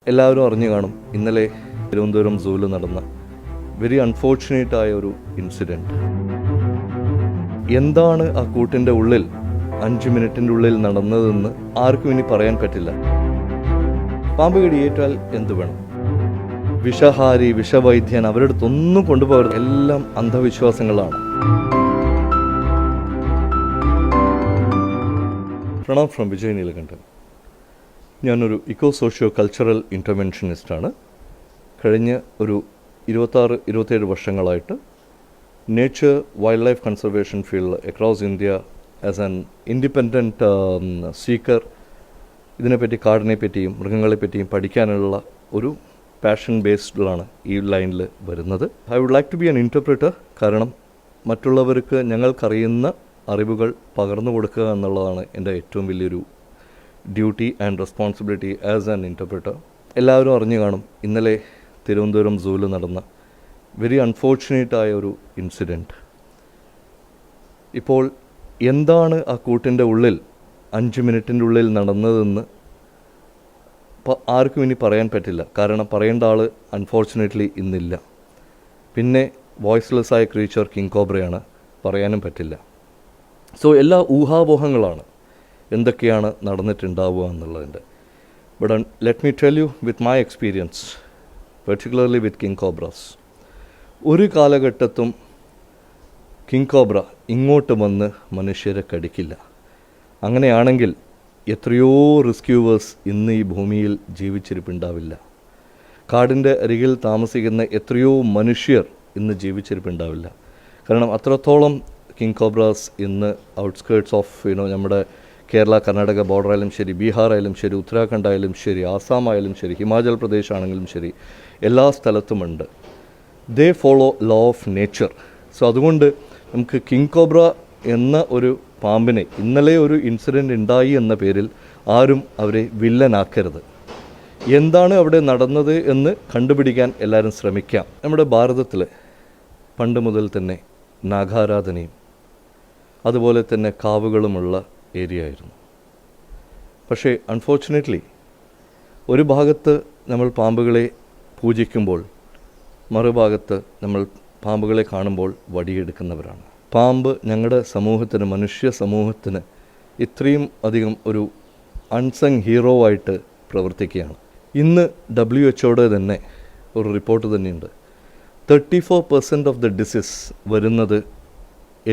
എല്ലാവരും അറിഞ്ഞു കാണും ഇന്നലെ തിരുവനന്തപുരം സൂവിൽ നടന്ന വെരി അൺഫോർച്ചുനേറ്റ് ആയ ഒരു ഇൻസിഡൻറ്റ്. എന്താണ് ആ കൂട്ടിൻ്റെ ഉള്ളിൽ 5 മിനിറ്റിൻ്റെ ഉള്ളിൽ നടന്നതെന്ന് ആർക്കും ഇനി പറയാൻ പറ്റില്ല. പാമ്പ് കടിയേറ്റാൽ എന്തു വേണം? വിഷഹാരി, വിഷവൈദ്യൻ, അവരുടെ അടുത്തൊന്നും കൊണ്ടുപോകരുത്. എല്ലാം അന്ധവിശ്വാസങ്ങളാണ്. പ്രണാം ഫ്രം വിജയ് നീലകണ്ഠൻ. ഞാനൊരു ഇക്കോ സോഷ്യോ കൾച്ചറൽ ഇൻ്റർവെൻഷനിസ്റ്റാണ്. കഴിഞ്ഞ ഒരു 26-27 വർഷങ്ങളായിട്ട് nature wild life conservation field across India as an independent seeker ഇതിനെപ്പറ്റി, കാടിനെ പറ്റിയും മൃഗങ്ങളെ പറ്റിയും പഠിക്കാനുള്ള ഒരു പാഷൻ ബേസ്ഡിലാണ് ഈ ലൈനിൽ വരുന്നത്. I would like to be an interpreter. കാരണം മറ്റുള്ളവർക്ക് ഞങ്ങൾക്കറിയുന്ന അറിവുകൾ പകർന്നു കൊടുക്കുക എന്നുള്ളതാണ് എൻ്റെ ഏറ്റവും വലിയൊരു duty and responsibility as an interpreter. എല്ലാവരും അറിഞ്ഞു കാണും ഇന്നലെ തിരുവനന്തപുരം സൂവിൽ നടന്ന വെരി അൺഫോർച്ചുനേറ്റ് ആയ ഒരു ഇൻസിഡൻറ്റ്. ഇപ്പോൾ എന്താണ് ആ കൂട്ടിൻ്റെ ഉള്ളിൽ 5 മിനിറ്റിൻ്റെ ഉള്ളിൽ നടന്നതെന്ന് ആർക്കും ഇനി പറയാൻ പറ്റില്ല. കാരണം പറയേണ്ട ആൾ അൺഫോർച്ചുനേറ്റ്ലി ഇന്നില്ല. പിന്നെ വോയിസ്ലെസ് ആയ ക്രീച്ചർ കിങ് കോബ്രയാണ്, പറയാനും പറ്റില്ല. സോ എല്ലാ ഊഹാപോഹങ്ങളാണ് എന്തൊക്കെയാണ് നടന്നിട്ടുണ്ടാവുക എന്നുള്ളതിൻ്റെ. But let me tell you with my experience, particularly with king cobras. ഒരു കാലഘട്ടത്തും കിങ് കോബ്ര ഇങ്ങോട്ട് വന്ന് മനുഷ്യരെ കടിക്കില്ല. അങ്ങനെയാണെങ്കിൽ എത്രയോ റെസ്ക്യൂവേഴ്സ് ഇന്ന് ഈ ഭൂമിയിൽ ജീവിച്ചിരിപ്പുണ്ടാവില്ല. കാടിൻ്റെ അരികിൽ താമസിക്കുന്ന എത്രയോ മനുഷ്യർ ഇന്ന് ജീവിച്ചിരിപ്പുണ്ടാവില്ല. കാരണം അത്രത്തോളം കിങ് കോബ്രാസ് ഇന്ന് ഔട്ട്സ്കേർട്സ് ഓഫ് നമ്മുടെ കേരള കർണാടക ബോർഡറായാലും ശരി, ബീഹാർ ആയാലും ശരി, ഉത്തരാഖണ്ഡ് ആയാലും ശരി, ആസാം ആയാലും ശരി, ഹിമാചൽ പ്രദേശ് ആണെങ്കിലും ശരി, എല്ലാ സ്ഥലത്തുമുണ്ട്. They follow law of nature. So അതുകൊണ്ട് നമുക്ക് കിങ് കോബ്ര എന്ന ഒരു പാമ്പിനെ ഇന്നലെ ഒരു ഇൻസിഡൻറ്റ് ഉണ്ടായി എന്ന പേരിൽ ആരും അവരെ വില്ലനാക്കരുത്. എന്താണ് അവിടെ നടന്നത് എന്ന് കണ്ടുപിടിക്കാൻ എല്ലാവരും ശ്രമിക്കാം. നമ്മുടെ ഭാരതത്തിൽ പണ്ട് മുതൽ തന്നെ നാഗാരാധനയും അതുപോലെ തന്നെ കാവുകളുമുള്ള ഏരിയ ആയിരുന്നു. പക്ഷേ അൺഫോർച്ചുനേറ്റ്ലി ഒരു ഭാഗത്ത് നമ്മൾ പാമ്പുകളെ പൂജിക്കുമ്പോൾ മറുഭാഗത്ത് നമ്മൾ പാമ്പുകളെ കാണുമ്പോൾ വടിയെടുക്കുന്നവരാണ്. പാമ്പ് ഞങ്ങളുടെ സമൂഹത്തിന്, മനുഷ്യ സമൂഹത്തിന് ഇത്രയും അധികം ഒരു അൺസങ് ഹീറോ ആയിട്ട് പ്രവർത്തിക്കുകയാണ്. ഇന്ന് WHO തന്നെ ഒരു റിപ്പോർട്ട് തന്നെയുണ്ട്. 34% ഓഫ് ദ ഡിസീസ് വരുന്നത്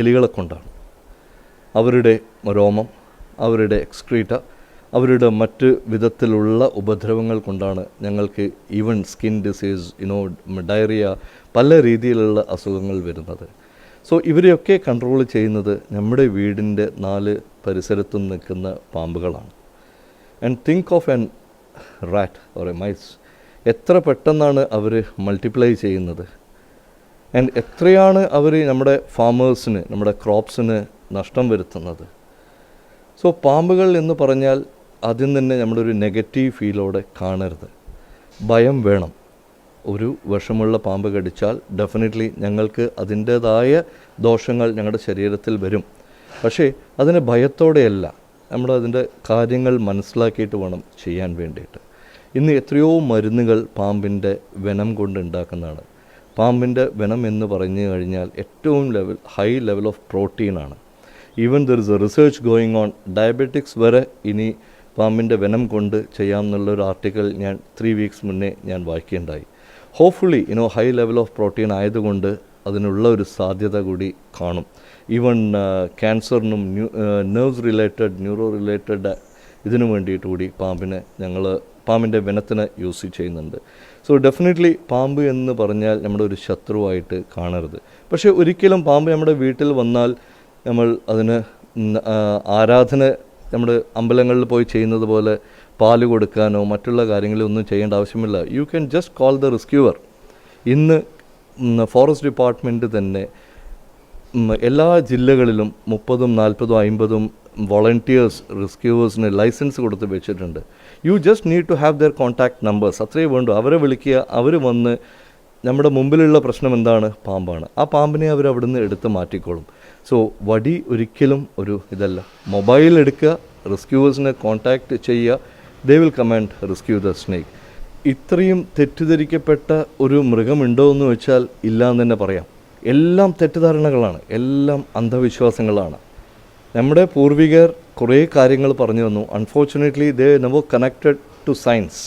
എലികളെ കൊണ്ടാണ്. അവരുടെ രോമം, അവരുടെ എക്സ്ക്രീറ്റ, അവരുടെ മറ്റ് വിധത്തിലുള്ള ഉപദ്രവങ്ങൾ കൊണ്ടാണ് ഞങ്ങൾക്ക് ഈവൻ സ്കിൻ ഡിസീസ്, ഡയറിയ, പല രീതിയിലുള്ള അസുഖങ്ങൾ വരുന്നത്. സോ ഇവരെയൊക്കെ കൺട്രോൾ ചെയ്യുന്നത് നമ്മുടെ വീടിൻ്റെ 4 പരിസരത്തും നിൽക്കുന്ന പാമ്പുകളാണ്. And think of an rat or a mice. എത്ര പെട്ടെന്നാണ് അവർ മൾട്ടിപ്ലൈ ചെയ്യുന്നത്. ആൻഡ് എത്രയാണ് അവർ നമ്മുടെ ഫാമേഴ്സിന്, നമ്മുടെ ക്രോപ്സിന് നഷ്ടം വരുത്തുന്നത്. സോ പാമ്പുകൾ എന്ന് പറഞ്ഞാൽ ആദ്യം തന്നെ നമ്മളൊരു നെഗറ്റീവ് ഫീലോടെ കാണരുത്. ഭയം വേണം. ഒരു വിഷമുള്ള പാമ്പ് കടിച്ചാൽ ഡെഫിനറ്റ്ലി ഞങ്ങൾക്ക് അതിൻ്റേതായ ദോഷങ്ങൾ ഞങ്ങളുടെ ശരീരത്തിൽ വരും. പക്ഷേ അതിനെ ഭയത്തോടെയല്ല, നമ്മളതിൻ്റെ കാര്യങ്ങൾ മനസ്സിലാക്കിയിട്ട് വേണം ചെയ്യാൻ വേണ്ടിയിട്ട്. ഇന്ന് എത്രയോ മരുന്നുകൾ പാമ്പിൻ്റെ വെനം കൊണ്ട് ഉണ്ടാക്കുന്നതാണ്. പാമ്പിൻ്റെ വെനം എന്ന് പറഞ്ഞു കഴിഞ്ഞാൽ ഏറ്റവും ഹൈ ലെവൽ ഓഫ് പ്രോട്ടീനാണ്. Even there is a research going on. Diabetics വരെ ഇനി പാമ്പിൻ്റെ വെനം കൊണ്ട് ചെയ്യാമെന്നുള്ളൊരു ആർട്ടിക്കിൾ ഞാൻ 3 വീക്സ് മുന്നേ ഞാൻ വായിക്കുകയുണ്ടായി. Hopefully high level of protein ആയതുകൊണ്ട് അതിനുള്ള ഒരു സാധ്യത കൂടി കാണും. ഈവൻ ക്യാൻസറിനും നെർവ്സ് റിലേറ്റഡ്, ന്യൂറോ റിലേറ്റഡ് ഇതിനു വേണ്ടിയിട്ട് കൂടി പാമ്പിൻ്റെ വെനത്തിന് യൂസ് ചെയ്യുന്നുണ്ട്. സോ ഡെഫിനറ്റ്ലി പാമ്പ് എന്ന് പറഞ്ഞാൽ നമ്മുടെ ഒരു ശത്രുവായിട്ട് കാണരുത്. പക്ഷേ ഒരിക്കലും പാമ്പ് നമ്മുടെ വീട്ടിൽ വന്നാൽ നമ്മൾ അതിന് ആരാധന നമ്മുടെ അമ്പലങ്ങളിൽ പോയി ചെയ്യുന്നത് പോലെ പാല് കൊടുക്കാനോ മറ്റുള്ള കാര്യങ്ങളോ ഒന്നും ചെയ്യേണ്ട ആവശ്യമില്ല. You can just call the rescuer. ഇന്ന് ഫോറസ്റ്റ് ഡിപ്പാർട്ട്മെൻറ്റ് തന്നെ എല്ലാ ജില്ലകളിലും 30, 40, 50 വോളണ്ടിയേഴ്സ് റെസ്ക്യൂവേഴ്സിന് ലൈസൻസ് കൊടുത്ത് വെച്ചിട്ടുണ്ട്. You just need to have their contact numbers. അത്രയേ വേണ്ടൂ. അവരെ വിളിക്കുക, അവർ വന്ന് നമ്മുടെ മുമ്പിലുള്ള പ്രശ്നം എന്താണ്? പാമ്പാണ്. ആ പാമ്പിനെ അവർ അവിടുന്ന് എടുത്ത് മാറ്റിക്കോളും. സോ വടി ഒരിക്കലും ഒരു ഇതല്ല. മൊബൈൽ എടുക്കുക, റെസ്ക്യൂവേഴ്സിനെ കോൺടാക്റ്റ് ചെയ്യുക, they will come and rescue the snake. ഇത്രയും തെറ്റിദ്ധരിക്കപ്പെട്ട ഒരു മൃഗമുണ്ടോ എന്ന് വെച്ചാൽ ഇല്ല എന്ന് തന്നെ പറയാം. എല്ലാം തെറ്റിദ്ധാരണകളാണ്, എല്ലാം അന്ധവിശ്വാസങ്ങളാണ്. നമ്മുടെ പൂർവികർ കുറേ കാര്യങ്ങൾ പറഞ്ഞു തന്നു. Unfortunately they never connected two science.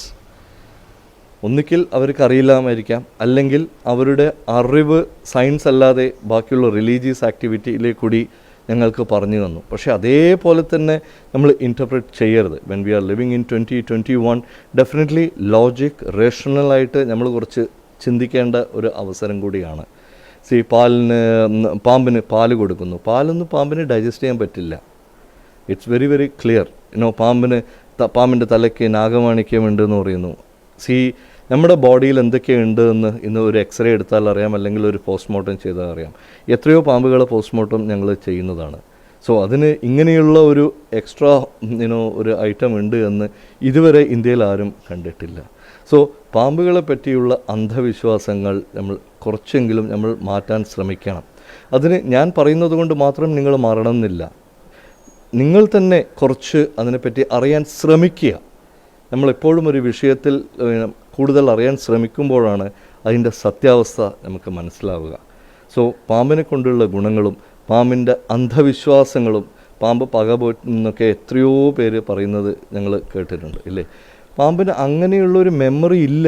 ഒന്നുകിൽ അവർക്ക് അറിയില്ലാമായിരിക്കാം, അല്ലെങ്കിൽ അവരുടെ അറിവ് സയൻസ് അല്ലാതെ ബാക്കിയുള്ള റിലീജിയസ് ആക്ടിവിറ്റിയിലേക്ക് കൂടി ഞങ്ങൾക്ക് പറഞ്ഞു തന്നു. പക്ഷേ അതേപോലെ തന്നെ നമ്മൾ ഇൻ്റർപ്രറ്റ് ചെയ്യരുത്. When we are living in 2021 definitely logic റേഷണലായിട്ട് നമ്മൾ കുറച്ച് ചിന്തിക്കേണ്ട ഒരു അവസരം കൂടിയാണ്. പാമ്പിന് പാല് കൊടുക്കുന്നു. പാലൊന്നും പാമ്പിന് ഡൈജസ്റ്റ് ചെയ്യാൻ പറ്റില്ല. It's very very clear. പാമ്പിൻ്റെ തലയ്ക്ക് നാഗമാണിക്യമുണ്ട് എന്ന് പറയുന്നു. നമ്മുടെ ബോഡിയിൽ എന്തൊക്കെയുണ്ട് എന്ന് ഇന്ന് ഒരു എക്സ്റേ എടുത്താൽ അറിയാം, അല്ലെങ്കിൽ ഒരു പോസ്റ്റ്മോർട്ടം ചെയ്താൽ അറിയാം. എത്രയോ പാമ്പുകളെ പോസ്റ്റ്മോർട്ടം ഞങ്ങൾ ചെയ്യുന്നതാണ്. സോ അതിന് ഇങ്ങനെയുള്ള ഒരു എക്സ്ട്രാ ഒരു ഐറ്റം ഉണ്ട് എന്ന് ഇതുവരെ ഇന്ത്യയിൽ ആരും കണ്ടിട്ടില്ല. സോ പാമ്പുകളെ പറ്റിയുള്ള അന്ധവിശ്വാസങ്ങൾ കുറച്ചെങ്കിലും നമ്മൾ മാറ്റാൻ ശ്രമിക്കണം. അതിന് ഞാൻ പറയുന്നത് കൊണ്ട് മാത്രം നിങ്ങൾ മാറണമെന്നില്ല. നിങ്ങൾ തന്നെ കുറച്ച് അതിനെപ്പറ്റി അറിയാൻ ശ്രമിക്കുക. നമ്മളെപ്പോഴും ഒരു വിഷയത്തിൽ കൂടുതൽ അറിയാൻ ശ്രമിക്കുമ്പോഴാണ് അതിൻ്റെ സത്യാവസ്ഥ നമുക്ക് മനസ്സിലാവുക. സോ പാമ്പിനെ കൊണ്ടുള്ള ഗുണങ്ങളും പാമ്പിൻ്റെ അന്ധവിശ്വാസങ്ങളും, പാമ്പ് പകപോറ്റെന്നൊക്കെ എത്രയോ പേര് പറയുന്നത് ഞങ്ങൾ കേട്ടിട്ടുണ്ട് ഇല്ലേ. പാമ്പിന് അങ്ങനെയുള്ളൊരു മെമ്മറി ഇല്ല,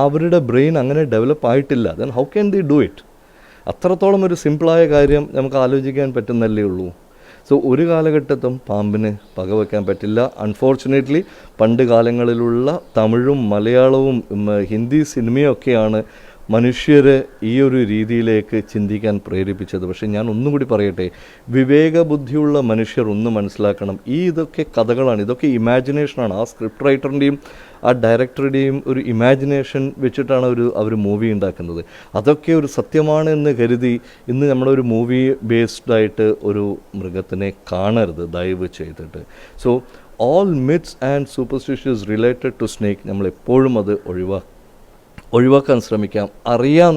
അവരുടെ ബ്രെയിൻ അങ്ങനെ ഡെവലപ്പ് ആയിട്ടില്ല. Then how can the do it? അത്രത്തോളം ഒരു സിമ്പിളായ കാര്യം നമുക്ക് ആലോചിക്കാൻ പറ്റുന്നല്ലേ ഉള്ളൂ. സോ ഒരു കാലഘട്ടത്തും പാമ്പിന് പകവയ്ക്കാൻ പറ്റില്ല. അൺഫോർച്ചുനേറ്റ്ലി പണ്ട് കാലങ്ങളിലുള്ള തമിഴും മലയാളവും ഹിന്ദി സിനിമയൊക്കെയാണ് മനുഷ്യരെ ഈ ഒരു രീതിയിലേക്ക് ചിന്തിക്കാൻ പ്രേരിപ്പിച്ചത്. പക്ഷേ ഞാൻ ഒന്നുകൂടി പറയട്ടെ, വിവേകബുദ്ധിയുള്ള മനുഷ്യർ ഒന്ന് മനസ്സിലാക്കണം, ഇതൊക്കെ കഥകളാണ്, ഇതൊക്കെ ഇമാജിനേഷനാണ്. ആ സ്ക്രിപ്റ്റ് റൈറ്ററിൻ്റെയും ആ ഡയറക്ടറുടെയും ഒരു ഇമാജിനേഷൻ വെച്ചിട്ടാണ് അവർ മൂവി ഉണ്ടാക്കുന്നത്. അതൊക്കെ ഒരു സത്യമാണ് എന്ന് കരുതി ഇന്ന് നമ്മളൊരു മൂവി ബേസ്ഡായിട്ട് ഒരു മൃഗത്തിനെ കാണരുത് ദയവ് ചെയ്തിട്ട്. So all myths and superstitious related to snake നമ്മളെപ്പോഴും അത് ഒഴിവാക്കാൻ ശ്രമിക്കാം, അറിയാൻ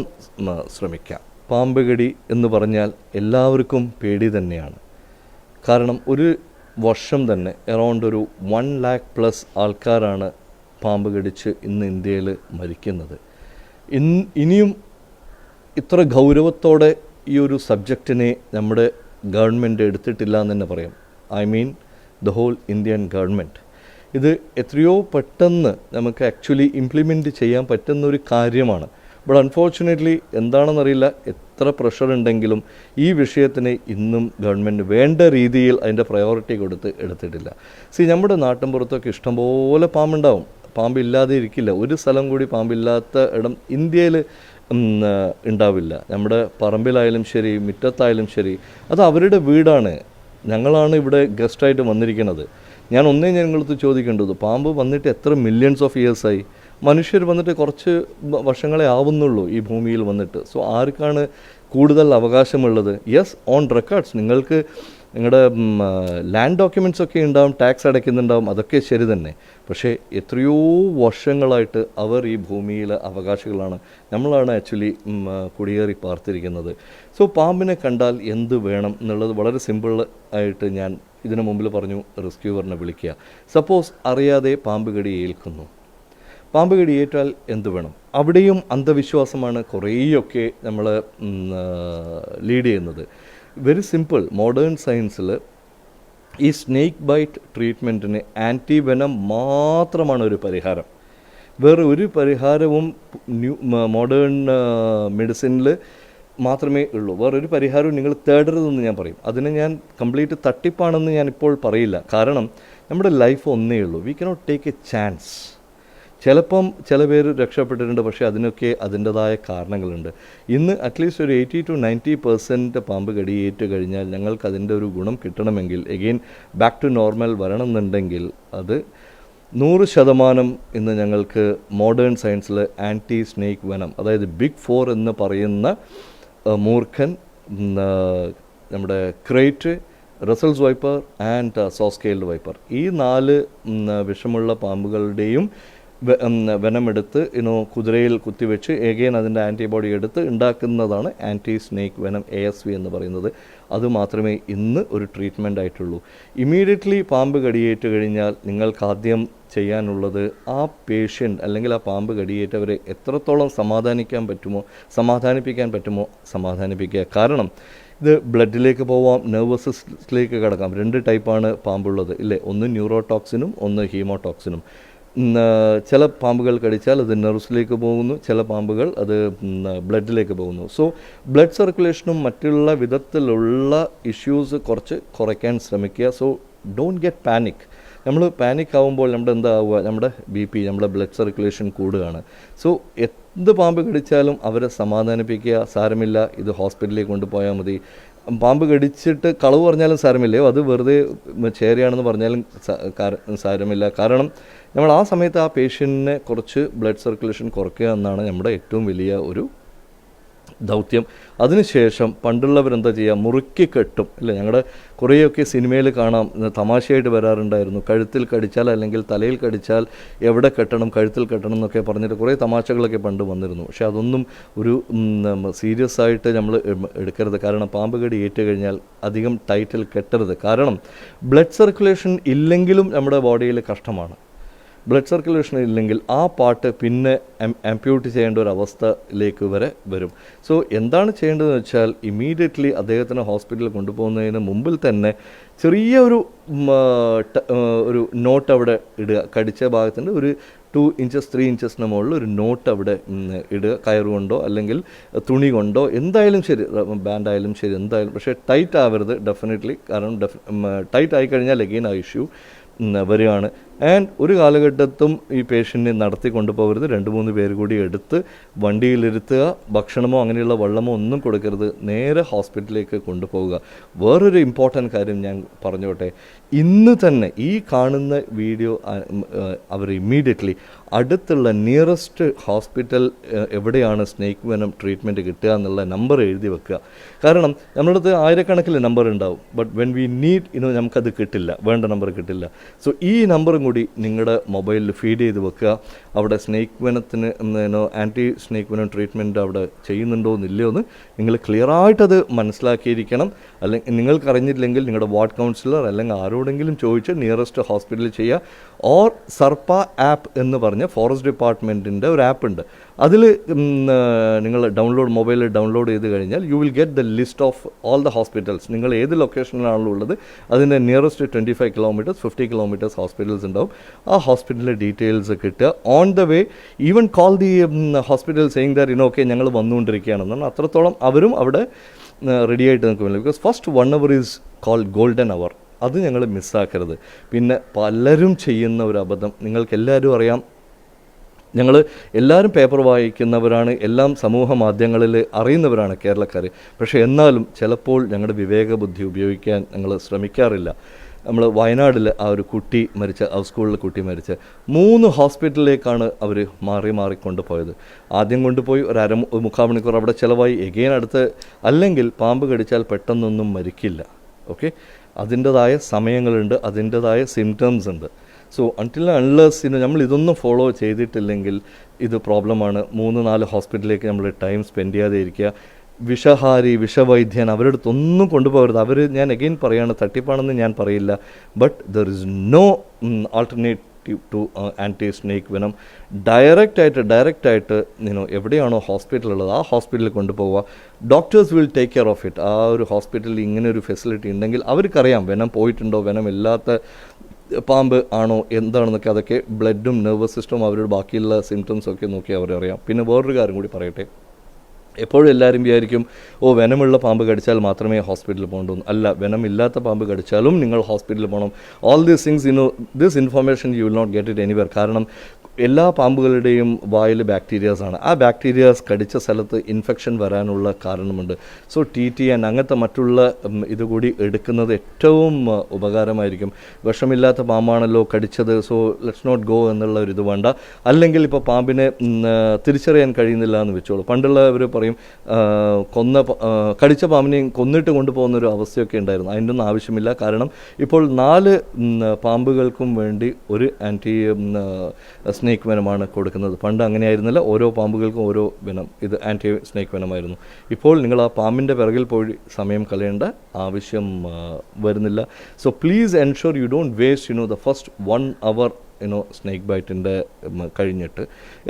ശ്രമിക്കാം. പാമ്പ് കടി എന്ന് പറഞ്ഞാൽ എല്ലാവർക്കും പേടി തന്നെയാണ്. കാരണം ഒരു വർഷം തന്നെ അറൗണ്ട് ഒരു 1 lakh+ ആൾക്കാരാണ് പാമ്പ് കടിച്ച് ഇന്ന് ഇന്ത്യയിൽ മരിക്കുന്നത്. ഇനിയും ഇത്ര ഗൗരവത്തോടെ ഈ ഒരു സബ്ജക്റ്റിനെ നമ്മുടെ ഗവൺമെൻറ് എടുത്തിട്ടില്ല എന്ന് തന്നെ പറയാം. I mean the whole Indian government. ഇത് എത്രയോ പെട്ടെന്ന് നമുക്ക് ആക്ച്വലി ഇംപ്ലിമെൻറ്റ് ചെയ്യാൻ പറ്റുന്നൊരു കാര്യമാണ്. ബട്ട് അൺഫോർച്ചുനേറ്റ്ലി എന്താണെന്നറിയില്ല, എത്ര പ്രഷർ ഉണ്ടെങ്കിലും ഈ വിഷയത്തിന് ഇന്നും ഗവൺമെൻറ് വേണ്ട രീതിയിൽ അതിൻ്റെ പ്രയോറിറ്റി കൊടുത്ത് എടുത്തിട്ടില്ല. നമ്മുടെ നാട്ടിൻപുറത്തൊക്കെ ഇഷ്ടംപോലെ പാമ്പുണ്ടാവും, പാമ്പില്ലാതെ ഇരിക്കില്ല. ഒരു സ്ഥലം കൂടി പാമ്പില്ലാത്ത ഇടം ഇന്ത്യയിൽ ഉണ്ടാവില്ല. നമ്മുടെ പറമ്പിലായാലും ശരി, മുറ്റത്തായാലും ശരി, അത് അവരുടെ വീടാണ്. ഞങ്ങളാണ് ഇവിടെ ഗസ്റ്റായിട്ട് വന്നിരിക്കുന്നത്. ഞങ്ങൾക്ക് ചോദിക്കേണ്ടത്, പാമ്പ് വന്നിട്ട് എത്ര മില്യൺസ് ഓഫ് ഇയേഴ്സായി? മനുഷ്യർ വന്നിട്ട് കുറച്ച് വർഷങ്ങളെ ആവുന്നുള്ളൂ ഈ ഭൂമിയിൽ വന്നിട്ട്. സോ ആർക്കാണ് കൂടുതൽ അവകാശമുള്ളത്? യെസ്, ഓൺ റെക്കോർഡ്സ് നിങ്ങൾക്ക് നിങ്ങളുടെ ലാൻഡ് ഡോക്യുമെൻറ്റ്സ് ഒക്കെ ഉണ്ടാവും, ടാക്സ് അടയ്ക്കുന്നുണ്ടാവും, അതൊക്കെ ശരി തന്നെ. പക്ഷേ എത്രയോ വർഷങ്ങളായിട്ട് അവർ ഈ ഭൂമിയിലെ അവകാശികളാണ്. നമ്മളാണ് ആക്ച്വലി കുടിയേറി പാർത്തിരിക്കുന്നത്. സോ പാമ്പിനെ കണ്ടാൽ എന്ത് വേണം എന്നുള്ളത് വളരെ സിമ്പിൾ ആയിട്ട് ഞാൻ ഇതിനു മുമ്പിൽ പറഞ്ഞു, റെസ്ക്യൂവറിനെ വിളിക്കുക. സപ്പോസ് അറിയാതെ പാമ്പ് കടി ഏൽക്കുന്നു, പാമ്പ് കടി ഏറ്റാൽ എന്ത് വേണം? അവിടെയും അന്ധവിശ്വാസമാണ് കുറേയൊക്കെ നമ്മൾ ലീഡ് ചെയ്യുന്നത്. Very simple. മോഡേൺ സയൻസിൽ ഈ സ്നേക്ക് ബൈറ്റ് ട്രീറ്റ്മെൻറ്റിന് ആൻറ്റിവെനം മാത്രമാണ് ഒരു പരിഹാരം. വേറെ ഒരു പരിഹാരവും മോഡേൺ മെഡിസിനിൽ മാത്രമേ ഉള്ളൂ. വേറൊരു പരിഹാരവും നിങ്ങൾ തേടരുതെന്ന് ഞാൻ പറയും. അതിനെ ഞാൻ കംപ്ലീറ്റ് തട്ടിപ്പാണെന്ന് ഞാനിപ്പോൾ പറയില്ല. കാരണം നമ്മുടെ ലൈഫ് ഒന്നേ ഉള്ളൂ. We cannot take A chance. ചിലപ്പം ചില പേര് രക്ഷപ്പെട്ടിട്ടുണ്ട്, പക്ഷേ അതിനൊക്കെ അതിൻ്റെതായ കാരണങ്ങളുണ്ട്. ഇന്ന് അറ്റ്ലീസ്റ്റ് ഒരു 80 to 90% പാമ്പ് കടിയേറ്റ് കഴിഞ്ഞാൽ ഞങ്ങൾക്ക് അതിൻ്റെ ഒരു ഗുണം കിട്ടണമെങ്കിൽ, എഗെയിൻ ബാക്ക് ടു നോർമൽ വരണമെന്നുണ്ടെങ്കിൽ അത് 100% ഇന്ന് ഞങ്ങൾക്ക് മോഡേൺ സയൻസിൽ ആൻറ്റി സ്നേക്ക് വെനം, അതായത് ബിഗ് 4 എന്ന് പറയുന്ന മൂർഖൻ, നമ്മുടെ krait, Russell's viper and saw scaled viper, ഈ 4 വിഷമുള്ള പാമ്പുകളുടെയും വെനമെടുത്ത് കുതിരയിൽ കുത്തിവെച്ച് എഗെയിൻ അതിൻ്റെ ആൻറ്റിബോഡി എടുത്ത് ഉണ്ടാക്കുന്നതാണ് ആൻറ്റി സ്നേക്ക് വെനം ASV എന്ന് പറയുന്നത്. അതുമാത്രമേ ഇന്ന് ഒരു ട്രീറ്റ്മെൻ്റ് ആയിട്ടുള്ളൂ. ഇമ്മീഡിയറ്റ്ലി പാമ്പ് കടിയേറ്റ് കഴിഞ്ഞാൽ നിങ്ങൾക്കാദ്യം ചെയ്യാനുള്ളത് ആ പേഷ്യൻ്റ് അല്ലെങ്കിൽ ആ പാമ്പ് കടിയേറ്റവരെ എത്രത്തോളം സമാധാനിപ്പിക്കാൻ പറ്റുമോ സമാധാനിപ്പിക്കുക. കാരണം ഇത് ബ്ലഡിലേക്ക് പോവാം, നെർവസ് സിസ്റ്റത്തിലേക്ക് കിടക്കാം. 2 ടൈപ്പാണ് പാമ്പുള്ളത് ഇല്ലേ, ഒന്ന് ന്യൂറോടോക്സിനും ഒന്ന് ഹീമോടോക്സിനും. ചില പാമ്പുകൾ കടിച്ചാൽ അത് നെർവ്സിലേക്ക് പോകുന്നു, ചില പാമ്പുകൾ അത് ബ്ലഡിലേക്ക് പോകുന്നു. സോ ബ്ലഡ് സർക്കുലേഷനും മറ്റുള്ള വിധത്തിലുള്ള ഇഷ്യൂസ് കുറയ്ക്കാൻ ശ്രമിക്കുക. So don't get panic. നമ്മൾ പാനിക് ആവുമ്പോൾ നമ്മുടെ എന്താവുക, നമ്മുടെ BP, നമ്മുടെ ബ്ലഡ് സർക്കുലേഷൻ കൂടുകയാണ്. സോ എന്ത് പാമ്പ് കടിച്ചാലും അവരെ സമാധാനിപ്പിക്കുക. സാരമില്ല, ഇത് ഹോസ്പിറ്റലിലേക്ക് കൊണ്ടുപോയാൽ മതി. പാമ്പ് കടിച്ചിട്ട് കളവ് പറഞ്ഞാലും സാരമില്ലയോ, അത് വെറുതെ ചേരയാണെന്ന് പറഞ്ഞാലും സാരമില്ല. കാരണം നമ്മൾ ആ സമയത്ത് ആ പേഷ്യൻറ്റിനെ കുറച്ച് ബ്ലഡ് സർക്കുലേഷൻ കുറയ്ക്കുക എന്നാണ് നമ്മുടെ ഏറ്റവും വലിയ ഒരു ദൗത്യം. അതിനുശേഷം പണ്ടുള്ളവരെന്താ ചെയ്യുക, മുറുക്കി കെട്ടും അല്ലേ. ഞങ്ങളുടെ കുറേയൊക്കെ സിനിമയിൽ കാണാം, തമാശയായിട്ട് വരാറുണ്ടായിരുന്നു. കഴുത്തിൽ കടിച്ചാൽ അല്ലെങ്കിൽ തലയിൽ കടിച്ചാൽ എവിടെ കെട്ടണം, കഴുത്തിൽ കെട്ടണം എന്നൊക്കെ പറഞ്ഞിട്ട് കുറേ തമാശകളൊക്കെ പണ്ട് വന്നിരുന്നു. പക്ഷേ അതൊന്നും ഒരു സീരിയസ് ആയിട്ട് നമ്മൾ എടുക്കരുത്. കാരണം പാമ്പ് കടി ഏറ്റു കഴിഞ്ഞാൽ അധികം ടൈറ്റിൽ കെട്ടരുത്. കാരണം ബ്ലഡ് സർക്കുലേഷൻ ഇല്ലെങ്കിലും നമ്മുടെ ബോഡിയിൽ കഷ്ടമാണ്. ബ്ലഡ് സർക്കുലേഷൻ ഇല്ലെങ്കിൽ ആ പാർട്ട് പിന്നെ ആംപ്യൂട്ട് ചെയ്യേണ്ട ഒരു അവസ്ഥയിലേക്ക് വരെ വരും. സോ എന്താണ് ചെയ്യേണ്ടതെന്ന് വെച്ചാൽ ഇമ്മീഡിയറ്റ്ലി അദ്ദേഹത്തിന് ഹോസ്പിറ്റലിൽ കൊണ്ടുപോകുന്നതിന് മുമ്പിൽ തന്നെ ചെറിയൊരു ഒരു നോട്ട് അവിടെ ഇടുക. കടിച്ച ഭാഗത്തിൻ്റെ ഒരു 2 ഇഞ്ചസ് 3 ഇഞ്ചസിന് മുകളിൽ ഒരു നോട്ട് അവിടെ ഇടുക. കയറുകൊണ്ടോ അല്ലെങ്കിൽ തുണി കൊണ്ടോ എന്തായാലും ശരി, ബാൻഡായാലും ശരി, എന്തായാലും. പക്ഷേ ടൈറ്റ് ആവരുത് ഡെഫിനറ്റ്ലി. കാരണം ടൈറ്റ് ആയിക്കഴിഞ്ഞാൽ എഗെയിൻ ആ ഇഷ്യൂ വരികയാണ്. ആൻഡ് ഒരു കാലഘട്ടത്തും ഈ പേഷ്യൻറ്റിനെ നടത്തി കൊണ്ടുപോകരുത്. 2-3 പേര് കൂടി എടുത്ത് വണ്ടിയിലിരുത്തുക. ഭക്ഷണമോ അങ്ങനെയുള്ള വെള്ളമോ ഒന്നും കൊടുക്കരുത്. നേരെ ഹോസ്പിറ്റലിലേക്ക് കൊണ്ടുപോവുക. വേറൊരു ഇമ്പോർട്ടൻ്റ് കാര്യം ഞാൻ പറഞ്ഞോട്ടെ. ഇന്ന് തന്നെ ഈ കാണുന്ന വീഡിയോ അവർ ഇമ്മീഡിയറ്റ്ലി അടുത്തുള്ള നിയറസ്റ്റ് ഹോസ്പിറ്റൽ എവിടെയാണ് സ്നേക്ക് വെനം ട്രീറ്റ്മെൻറ്റ് കിട്ടുക എന്നുള്ള നമ്പർ എഴുതി വെക്കുക. കാരണം നമ്മുടെ അടുത്ത് ആയിരക്കണക്കിന് നമ്പർ ഉണ്ടാവും. ബട്ട് വെൻ വി നീഡ് നമുക്കത് കിട്ടില്ല, വേണ്ട നമ്പർ കിട്ടില്ല. സോ ഈ നമ്പറും കൂടി നിങ്ങളുടെ മൊബൈലിൽ ഫീഡ് ചെയ്ത് വെക്കുക. അവിടെ സ്നേക്ക് വെനത്തിന് ആൻറ്റി സ്നേക്ക് വെനം ട്രീറ്റ്മെൻറ്റ് അവിടെ ചെയ്യുന്നുണ്ടോ എന്നില്ലയോ എന്ന് നിങ്ങൾ ക്ലിയറായിട്ടത് മനസ്സിലാക്കിയിരിക്കണം. അല്ലെങ്കിൽ നിങ്ങൾക്കറിഞ്ഞില്ലെങ്കിൽ നിങ്ങളുടെ വാർഡ് കൗൺസിലർ അല്ലെങ്കിൽ ആരോടെങ്കിലും ചോദിച്ച് നിയറസ്റ്റ് ഹോസ്പിറ്റലിൽ ചെയ്യുക. ഓർ സർപ്പ ആപ്പ് എന്ന് പറഞ്ഞ ഫോറസ്റ്റ് ഡിപ്പാർട്ട്മെൻറ്റിൻ്റെ ഒരു ആപ്പ് ഉണ്ട്. അതിൽ നിങ്ങൾ മൊബൈലിൽ ഡൗൺലോഡ് ചെയ്ത് കഴിഞ്ഞാൽ you will get the list of all the hospitals. നിങ്ങൾ ഏത് ലൊക്കേഷനിലാണല്ലോ ഉള്ളത് അതിൻ്റെ നിയറസ്റ്റ് 25 കിലോമീറ്റേഴ്സ് 50 കിലോമീറ്റേഴ്സ് ഹോസ്പിറ്റൽസ് ഉണ്ടാവും. ആ ഹോസ്പിറ്റലിലെ ഡീറ്റെയിൽസ് കിട്ടുക. On the way even call the hospital saying that okay ഞങ്ങൾ വന്നുകൊണ്ടിരിക്കുകയാണെന്നാണ്. അത്രത്തോളം അവരും അവിടെ റെഡി ആയിട്ട് നിൽക്കുമല്ലോ. Because first 1 hour is called golden hour. അത് ഞങ്ങൾ മിസ്സാക്കരുത്. പിന്നെ പലരും ചെയ്യുന്ന ഒരു അബദ്ധം നിങ്ങൾക്കെല്ലാവരും അറിയാം. ഞങ്ങൾ എല്ലാവരും പേപ്പർ വായിക്കുന്നവരാണ്, എല്ലാം സമൂഹ മാധ്യമങ്ങളിൽ അറിയുന്നവരാണ് കേരളക്കാർ. പക്ഷേ എന്നാലും ചിലപ്പോൾ ഞങ്ങളുടെ വിവേകബുദ്ധി ഉപയോഗിക്കാൻ ഞങ്ങൾ ശ്രമിക്കാറില്ല. നമ്മൾ വയനാട്ടിൽ ആ ഒരു കുട്ടി മരിച്ച, ആ സ്കൂളിൽ കുട്ടി മരിച്ച 3 ഹോസ്പിറ്റലിലേക്കാണ് അവർ മാറി കൊണ്ടുപോയത്. ആദ്യം കൊണ്ടുപോയി ഒരു മുക്കാൽ മണിക്കൂർ അവിടെ ചിലവായി. എഗെയിൻ അടുത്ത് അല്ലെങ്കിൽ പാമ്പ് കടിച്ചാൽ പെട്ടെന്നൊന്നും മരിക്കില്ല. ഓക്കെ, അതിൻ്റെതായ സമയങ്ങളുണ്ട്, അതിൻ്റെതായ സിംറ്റംസ് ഉണ്ട്. സോ അൺടിൽ അൺലെസ് നമ്മൾ ഇതൊന്നും ഫോളോ ചെയ്തിട്ടില്ലെങ്കിൽ ഇത് പ്രോബ്ലമാണ്. 3-4 ഹോസ്പിറ്റലിലേക്ക് നമ്മൾ ടൈം സ്പെൻഡ് ചെയ്യാതെ ഇരിക്കുക. വിഷവൈദ്യൻ അവരുടെ അടുത്തൊന്നും കൊണ്ടുപോകരുത്. അവർ, ഞാൻ എഗെയിൻ പറയാണ്, തട്ടിപ്പാണെന്ന് ഞാൻ പറയില്ല. But there is no alternative to anti snake venom. ഡയറക്റ്റായിട്ട് എവിടെയാണോ ഹോസ്പിറ്റൽ ഉള്ളത് ആ ഹോസ്പിറ്റലിൽ കൊണ്ടുപോവുക. Doctors will take care of it. ആ ഒരു ഹോസ്പിറ്റലിൽ ഇങ്ങനെ ഒരു ഫെസിലിറ്റി ഉണ്ടെങ്കിൽ അവർക്കറിയാം വെനം പോയിട്ടുണ്ടോ, വെനം ഇല്ലാത്ത പാമ്പ് ആണോ എന്താണെന്നൊക്കെ. അതൊക്കെ ബ്ലഡും നെർവസ് സിസ്റ്റവും അവരുടെ ബാക്കിയുള്ള സിംറ്റംസൊക്കെ നോക്കി അവരറിയാം. പിന്നെ വേറൊരു കാര്യം കൂടി പറയട്ടെ. എപ്പോഴും എല്ലാവരും വിചാരിക്കും വെനമുള്ള പാമ്പ് കടിച്ചാൽ മാത്രമേ ഹോസ്പിറ്റലിൽ പോകണ്ടൂ. അല്ല, വെനമില്ലാത്ത പാമ്പ് കടിച്ചാലും നിങ്ങൾ ഹോസ്പിറ്റലിൽ പോകണം. All these things this information you will not get it anywhere. കാരണം എല്ലാ പാമ്പുകളുടെയും വായിൽ ബാക്ടീരിയാസാണ്. ആ ബാക്ടീരിയാസ് കടിച്ച സ്ഥലത്ത് ഇൻഫെക്ഷൻ വരാനുള്ള കാരണമുണ്ട്. സോ TTN അങ്ങനത്തെ മറ്റുള്ള ഇതുകൂടി എടുക്കുന്നത് ഏറ്റവും ഉപകാരമായിരിക്കും. വിഷമില്ലാത്ത പാമ്പാണല്ലോ കടിച്ചത്, സോ ലെറ്റ്സ് നോട്ട് ഗോ എന്നുള്ള ഒരു ഇത് വേണ്ട. അല്ലെങ്കിൽ ഇപ്പോൾ പാമ്പിനെ തിരിച്ചറിയാൻ കഴിയുന്നില്ല എന്ന് വെച്ചോളൂ. പണ്ടുള്ളവർ പറയും കടിച്ച പാമ്പിനെയും കൊന്നിട്ട് കൊണ്ടുപോകുന്നൊരു അവസ്ഥയൊക്കെ ഉണ്ടായിരുന്നു. അതിൻ്റെ ഒന്നും ആവശ്യമില്ല. കാരണം ഇപ്പോൾ 4 പാമ്പുകൾക്കും വേണ്ടി ഒരു ആൻറ്റി സ്നേക്ക് വെനമാണ് കൊടുക്കുന്നത്. പണ്ട് അങ്ങനെയായിരുന്നില്ല, ഓരോ പാമ്പുകൾക്കും ഓരോ വെനം, ഇത് ആൻറ്റി സ്നേക്ക് വെനമായിരുന്നു. ഇപ്പോൾ നിങ്ങൾ ആ പാമ്പിൻ്റെ പിറകിൽ പോയി സമയം കളയേണ്ട ആവശ്യം വരുന്നില്ല. So please ensure you don't waste the first 1 hour snake ബൈറ്റിൻ്റെ കഴിഞ്ഞിട്ട്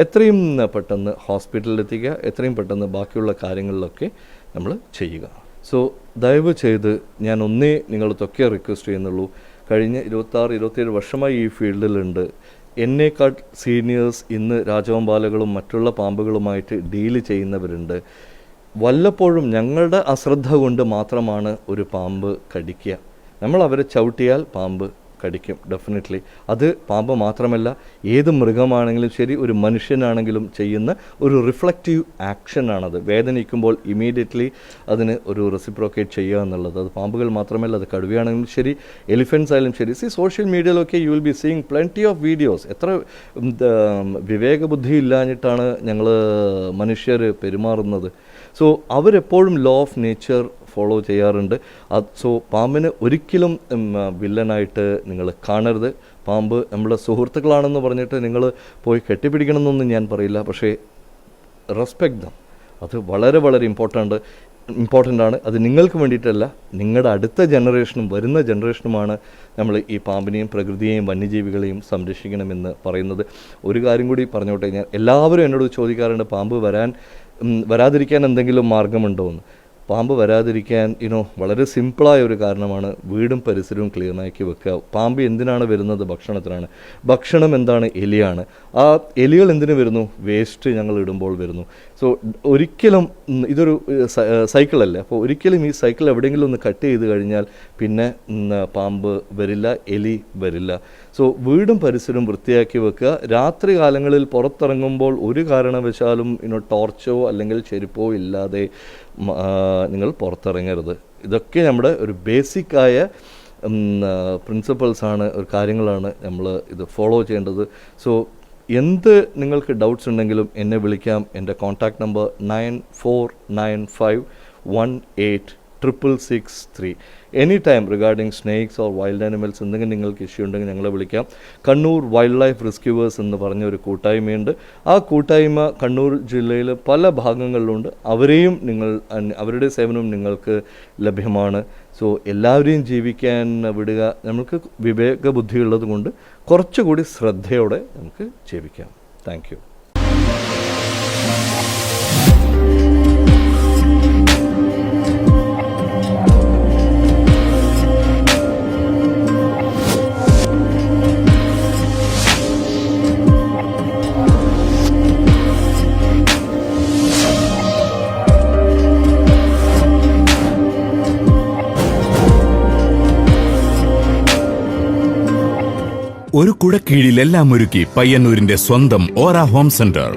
എത്രയും പെട്ടെന്ന് ഹോസ്പിറ്റലിൽ എത്തിക്കുക, എത്രയും പെട്ടെന്ന് ബാക്കിയുള്ള കാര്യങ്ങളിലൊക്കെ നമ്മൾ ചെയ്യുക. സോ ദയവ് ചെയ്ത് ഞാൻ ഒന്നേ നിങ്ങളൊക്കെ റിക്വസ്റ്റ് ചെയ്യുന്നുള്ളൂ, കഴിഞ്ഞ 26-27 വർഷമായി ഈ ഫീൽഡിലുണ്ട്. എന്നേക്കാൾ സീനിയേഴ്സ് ഇന്ന് രാജവെമ്പാലകളും മറ്റുള്ള പാമ്പുകളുമായിട്ട് ഡീൽ ചെയ്യുന്നവരുണ്ട്. വല്ലപ്പോഴും ഞങ്ങളുടെ അശ്രദ്ധ കൊണ്ട് മാത്രമാണ് ഒരു പാമ്പ് കടിക്കുക. നമ്മൾ അവരെ ചവിട്ടിയാൽ പാമ്പ് കടിക്കും ഡെഫിനറ്റ്ലി. അത് പാമ്പ് മാത്രമല്ല, ഏത് മൃഗമാണെങ്കിലും ശരി, ഒരു മനുഷ്യനാണെങ്കിലും ചെയ്യുന്ന ഒരു റിഫ്ലക്റ്റീവ് ആക്ഷനാണത്. വേദനിക്കുമ്പോൾ ഇമീഡിയറ്റ്ലി അതിന് ഒരു റെസിപ്രോക്കേറ്റ് ചെയ്യുക എന്നുള്ളത്. അത് പാമ്പുകൾ മാത്രമല്ല, അത് കടുവയാണെങ്കിലും ശരി, എലിഫൻസ് ആയാലും ശരി. സോഷ്യൽ മീഡിയയിലൊക്കെ you will be seeing plenty of videos. എത്ര വിവേകബുദ്ധി ഇല്ലാഞ്ഞിട്ടാണ് ഞങ്ങൾ മനുഷ്യർ പെരുമാറുന്നത്. സോ അവരെപ്പോഴും ലോ ഓഫ് നേച്ചർ ഫോളോ ചെയ്യാറുണ്ട്. സോ പാമ്പിന് ഒരിക്കലും വില്ലനായിട്ട് നിങ്ങൾ കാണരുത്. പാമ്പ് നമ്മുടെ സുഹൃത്തുക്കളാണെന്ന് പറഞ്ഞിട്ട് നിങ്ങൾ പോയി കെട്ടിപ്പിടിക്കണമെന്നൊന്നും ഞാൻ പറയില്ല. പക്ഷേ റെസ്പെക്ട് ദം, അത് വളരെ വളരെ ഇമ്പോർട്ടൻ്റ് ആണ്. അത് നിങ്ങൾക്ക് വേണ്ടിയിട്ടല്ല, നിങ്ങളുടെ അടുത്ത ജനറേഷനും വരുന്ന ജനറേഷനുമാണ് നമ്മൾ ഈ പാമ്പിനെയും പ്രകൃതിയെയും വന്യജീവികളെയും സംരക്ഷിക്കണമെന്ന് പറയുന്നത്. ഒരു കാര്യം കൂടി പറഞ്ഞോട്ടെ, ഞാൻ എല്ലാവരും എന്നോട് ചോദിക്കാറുണ്ട് പാമ്പ് വരാതിരിക്കാൻ എന്തെങ്കിലും മാർഗമുണ്ടോ എന്ന്. പാമ്പ് വരാതിരിക്കാൻ വളരെ സിമ്പിളായ ഒരു കാരണമാണ്, വീടും പരിസരവും ക്ലീനാക്കി വെക്കുക. പാമ്പ് എന്തിനാണ് വരുന്നത്? ഭക്ഷണത്തിനാണ്. ഭക്ഷണം എന്താണ്? എലിയാണ്. ആ എലികൾ എന്തിനു വരുന്നു? വേസ്റ്റ് ഞങ്ങൾ ഇടുമ്പോൾ വരുന്നു. സോ ഒരിക്കലും ഇതൊരു സൈക്കിളല്ലേ, അപ്പോൾ ഒരിക്കലും ഈ സൈക്കിൾ എവിടെയെങ്കിലും ഒന്ന് കട്ട് ചെയ്ത് കഴിഞ്ഞാൽ പിന്നെ പാമ്പ് വരില്ല, എലി വരില്ല. സോ വീടും പരിസരവും വൃത്തിയാക്കി വെക്കുക. രാത്രി കാലങ്ങളിൽ പുറത്തിറങ്ങുമ്പോൾ ഒരു കാരണവശാലും ടോർച്ചോ അല്ലെങ്കിൽ ചെരുപ്പോ ഇല്ലാതെ നിങ്ങൾ പുറത്തിറങ്ങരുത്. ഇതൊക്കെ നമ്മുടെ ഒരു ബേസിക്കായ പ്രിൻസിപ്പിൾസാണ്, ഒരു കാര്യങ്ങളാണ് നമ്മൾ ഇത് ഫോളോ ചെയ്യേണ്ടത്. സോ എന്ത് നിങ്ങൾക്ക് ഡൗട്ട്സ് ഉണ്ടെങ്കിലും എന്നെ വിളിക്കാം. എൻ്റെ contact number 9495186663. Any time regarding snakes or wild animals എന്തെങ്കിലും നിങ്ങൾക്ക് ഇഷ്യൂ ഉണ്ടെങ്കിൽ ഞങ്ങളെ വിളിക്കാം. കണ്ണൂർ വൈൽഡ് ലൈഫ് റെസ്ക്യൂവേഴ്സ് എന്ന് പറഞ്ഞ ഒരു കൂട്ടായ്മയുണ്ട്. ആ കൂട്ടായ്മ കണ്ണൂർ ജില്ലയിൽ പല ഭാഗങ്ങളിലുണ്ട്. അവരുടെ സേവനവും നിങ്ങൾക്ക് ലഭ്യമാണ്. സോ എല്ലാവരെയും ജീവിക്കാൻ വിടുക. നമുക്ക് വിവേക ബുദ്ധിയുള്ളത് കൊണ്ട് കുറച്ചുകൂടി ശ്രദ്ധയോടെ നമുക്ക് ജീവിക്കാം. Thank you. ഒരു കുടക്കീഴിൽ എല്ലാം ഒരുക്കി പയ്യന്നൂരിന്റെ സ്വന്തം ഓറ ഹോം സെന്റർ.